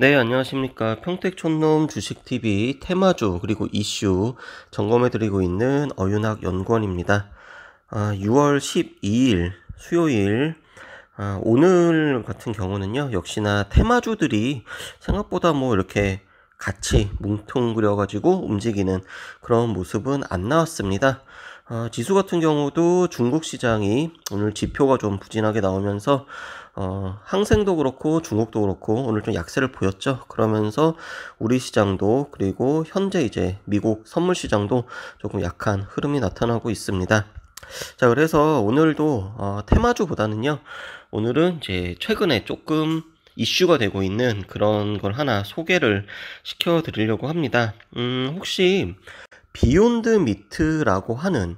네, 안녕하십니까. 평택촌놈 주식TV 테마주 그리고 이슈 점검해드리고 있는 어윤학 연구원입니다. 6월 12일 수요일 오늘 같은 경우는요, 역시나 테마주들이 생각보다 뭐 이렇게 같이 뭉뚱그려가지고 움직이는 그런 모습은 안 나왔습니다. 지수 같은 경우도 중국 시장이 오늘 지표가 좀 부진하게 나오면서 항생도 그렇고 중국도 그렇고 오늘 좀 약세를 보였죠. 그러면서 우리 시장도 그리고 현재 이제 미국 선물 시장도 조금 약한 흐름이 나타나고 있습니다. 자, 그래서 오늘도 테마주보다는요, 오늘은 이제 최근에 조금 이슈가 되고 있는 그런 걸 하나 소개를 시켜 드리려고 합니다. 혹시 비욘드 미트라고 하는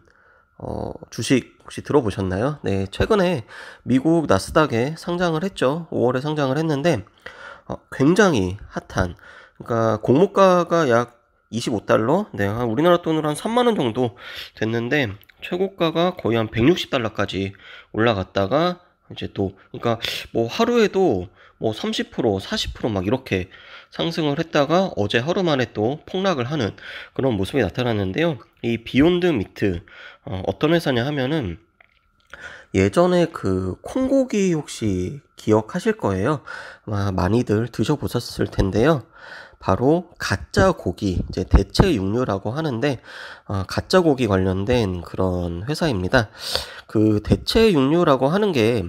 주식 혹시 들어보셨나요? 네, 최근에 미국 나스닥에 상장을 했죠. 5월에 상장을 했는데 굉장히 핫한, 그러니까 공모가가 약 25달러, 네, 한 우리나라 돈으로 한 3만 원 정도 됐는데 최고가가 거의 한 160달러까지 올라갔다가 이제 또, 그러니까 뭐 하루에도 뭐 30%, 40%막 이렇게 상승을 했다가 어제 하루 만에 또 폭락을 하는 그런 모습이 나타났는데요. 이 비욘드 미트 어떤 회사냐 하면은 예전에 그 콩고기 혹시 기억하실 거예요. 아마 많이들 드셔보셨을 텐데요. 바로 가짜 고기, 이제 대체 육류라고 하는데 가짜 고기 관련된 그런 회사입니다. 그 대체 육류라고 하는 게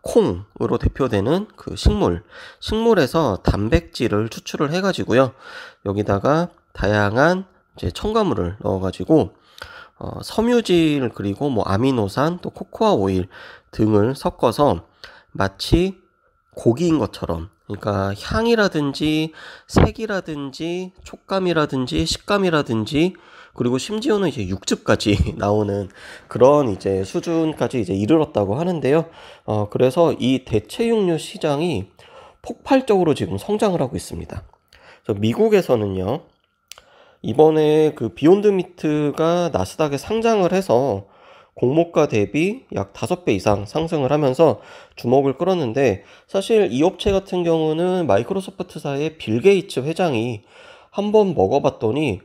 콩으로 대표되는 그 식물에서 단백질을 추출을 해가지고요. 여기다가 다양한 이제 첨가물을 넣어가지고 섬유질 그리고 뭐 아미노산 또 코코아 오일 등을 섞어서 마치 고기인 것처럼, 그러니까 향이라든지 색이라든지 촉감이라든지 식감이라든지 그리고 심지어는 이제 육즙까지 나오는 그런 이제 수준까지 이제 이르렀다고 하는데요. 그래서 이 대체육류 시장이 폭발적으로 지금 성장을 하고 있습니다. 그래서 미국에서는요, 이번에 그 비욘드 미트가 나스닥에 상장을 해서 공모가 대비 약 5배 이상 상승을 하면서 주목을 끌었는데, 사실 이 업체 같은 경우는 마이크로소프트사의 빌 게이츠 회장이 한번 먹어봤더니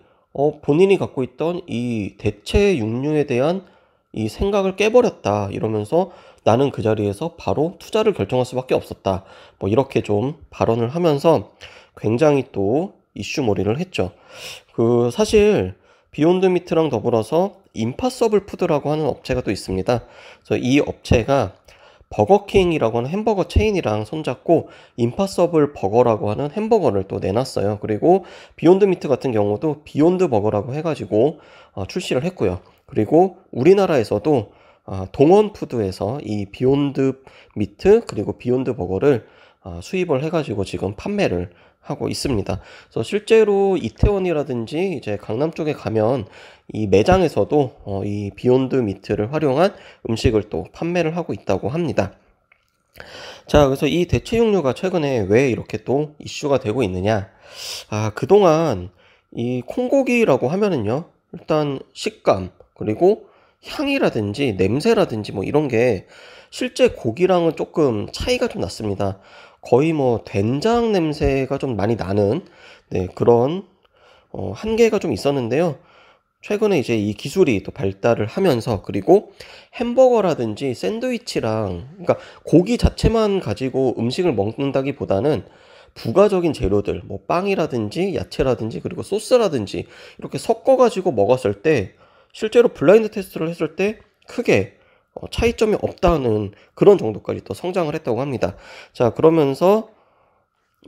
본인이 갖고 있던 이 대체 육류에 대한 이 생각을 깨버렸다 이러면서 나는 그 자리에서 바로 투자를 결정할 수밖에 없었다, 뭐 이렇게 좀 발언을 하면서 굉장히 또 이슈몰이를 했죠. 그 사실 비욘드 미트랑 더불어서 임파서블 푸드라고 하는 업체가 또 있습니다. 그래서 이 업체가 버거킹이라고 하는 햄버거 체인이랑 손잡고 임파서블 버거라고 하는 햄버거를 또 내놨어요. 그리고 비욘드 미트 같은 경우도 비욘드 버거라고 해가지고 출시를 했고요. 그리고 우리나라에서도 동원푸드에서 이 비욘드 미트 그리고 비욘드 버거를 수입을 해가지고 지금 판매를 하고 있습니다. 그래서 실제로 이태원이라든지 이제 강남 쪽에 가면 이 매장에서도 이 비욘드 미트를 활용한 음식을 또 판매를 하고 있다고 합니다. 자, 그래서 이 대체육류가 최근에 왜 이렇게 또 이슈가 되고 있느냐? 그동안 이 콩고기라고 하면은요, 일단 식감, 그리고 향이라든지 냄새라든지 뭐 이런 게 실제 고기랑은 조금 차이가 좀 났습니다. 거의 뭐 된장 냄새가 좀 많이 나는, 네, 그런 한계가 좀 있었는데요. 최근에 이제 이 기술이 또 발달을 하면서, 그리고 햄버거라든지 샌드위치랑, 그러니까 고기 자체만 가지고 음식을 먹는다기보다는 부가적인 재료들, 뭐 빵이라든지 야채라든지 그리고 소스라든지 이렇게 섞어가지고 먹었을 때 실제로 블라인드 테스트를 했을 때 크게 차이점이 없다는 그런 정도까지 또 성장을 했다고 합니다. 자, 그러면서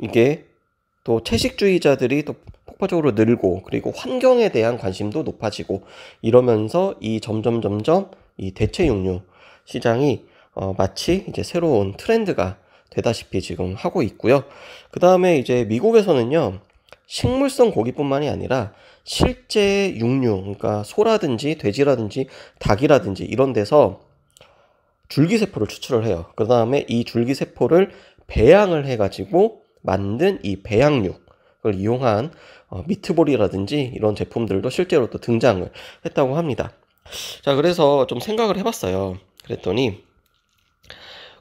이게 또 채식주의자들이 또 폭발적으로 늘고, 그리고 환경에 대한 관심도 높아지고 이러면서 이 점점 이 대체육류 시장이 마치 이제 새로운 트렌드가 되다시피 지금 하고 있고요. 그 다음에 이제 미국에서는요, 식물성 고기뿐만이 아니라 실제 육류, 그러니까 소라든지 돼지라든지 닭이라든지 이런 데서 줄기세포를 추출을 해요. 그 다음에 이 줄기세포를 배양을 해가지고 만든 이 배양육을 이용한 미트볼이라든지 이런 제품들도 실제로 또 등장을 했다고 합니다. 자, 그래서 좀 생각을 해봤어요. 그랬더니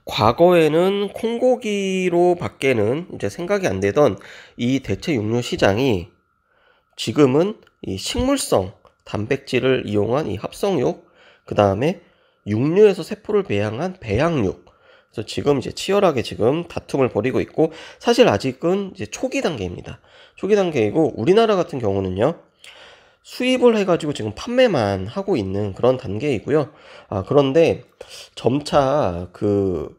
과거에는 콩고기로 밖에는 이제 생각이 안 되던 이 대체 육류 시장이 지금은 이 식물성 단백질을 이용한 이 합성육, 그 다음에 육류에서 세포를 배양한 배양육. 그래서 지금 이제 치열하게 지금 다툼을 벌이고 있고, 사실 아직은 이제 초기 단계입니다. 초기 단계이고, 우리나라 같은 경우는요, 수입을 해가지고 지금 판매만 하고 있는 그런 단계이고요. 그런데 점차 그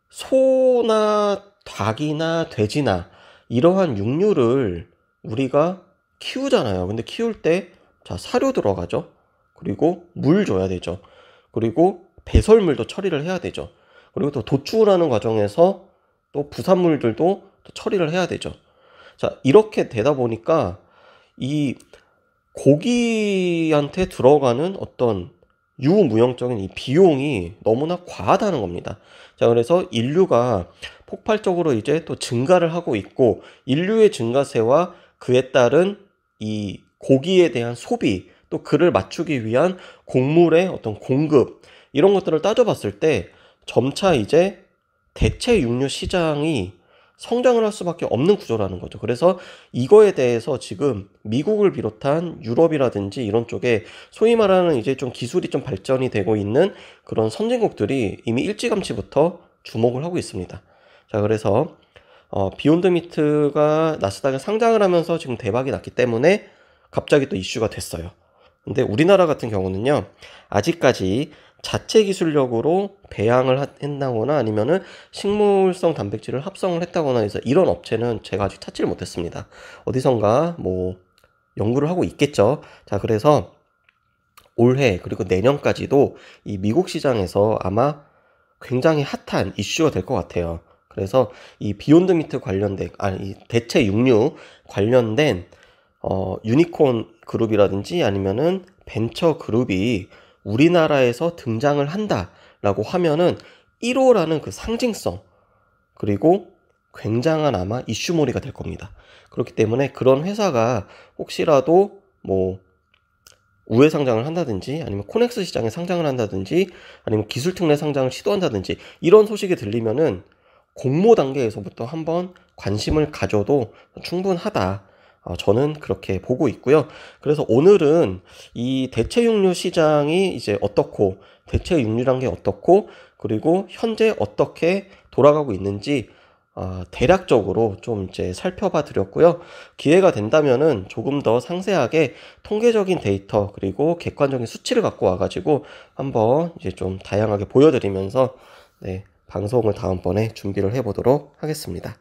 소나 닭이나 돼지나 이러한 육류를 우리가 키우잖아요. 근데 키울 때, 자, 사료 들어가죠. 그리고 물 줘야 되죠. 그리고 배설물도 처리를 해야 되죠. 그리고 또 도축을 하는 과정에서 또 부산물들도 또 처리를 해야 되죠. 자, 이렇게 되다 보니까 이 고기한테 들어가는 어떤 유무형적인 이 비용이 너무나 과하다는 겁니다. 자, 그래서 인류가 폭발적으로 이제 또 증가를 하고 있고, 인류의 증가세와 그에 따른 이 고기에 대한 소비, 또 그를 맞추기 위한 곡물의 어떤 공급, 이런 것들을 따져봤을 때 점차 이제 대체 육류 시장이 성장을 할 수밖에 없는 구조라는 거죠. 그래서 이거에 대해서 지금 미국을 비롯한 유럽이라든지 이런 쪽에 소위 말하는 이제 좀 기술이 좀 발전이 되고 있는 그런 선진국들이 이미 일찌감치부터 주목을 하고 있습니다. 자, 그래서 비욘드 미트가 나스닥에 상장을 하면서 지금 대박이 났기 때문에 갑자기 또 이슈가 됐어요. 근데 우리나라 같은 경우는요, 아직까지 자체 기술력으로 배양을 했다거나 아니면은 식물성 단백질을 합성을 했다거나 해서 이런 업체는 제가 아직 찾지를 못했습니다. 어디선가 뭐 연구를 하고 있겠죠. 자, 그래서 올해 그리고 내년까지도 이 미국 시장에서 아마 굉장히 핫한 이슈가 될 것 같아요. 그래서 이 비욘드 미트 관련된, 이 대체 육류 관련된 유니콘 그룹이라든지 아니면은 벤처 그룹이 우리나라에서 등장을 한다라고 하면은 1호라는 그 상징성, 그리고 굉장한 아마 이슈몰이가 될 겁니다. 그렇기 때문에 그런 회사가 혹시라도 뭐 우회 상장을 한다든지 아니면 코넥스 시장에 상장을 한다든지 아니면 기술특례 상장을 시도한다든지 이런 소식이 들리면은 공모 단계에서부터 한번 관심을 가져도 충분하다. 저는 그렇게 보고 있고요. 그래서 오늘은 이 대체 육류 시장이 이제 어떻고, 대체 육류란 게 어떻고, 그리고 현재 어떻게 돌아가고 있는지 대략적으로 좀 이제 살펴봐 드렸고요. 기회가 된다면은 조금 더 상세하게 통계적인 데이터 그리고 객관적인 수치를 갖고 와가지고 한번 이제 좀 다양하게 보여드리면서, 네, 방송을 다음번에 준비를 해보도록 하겠습니다.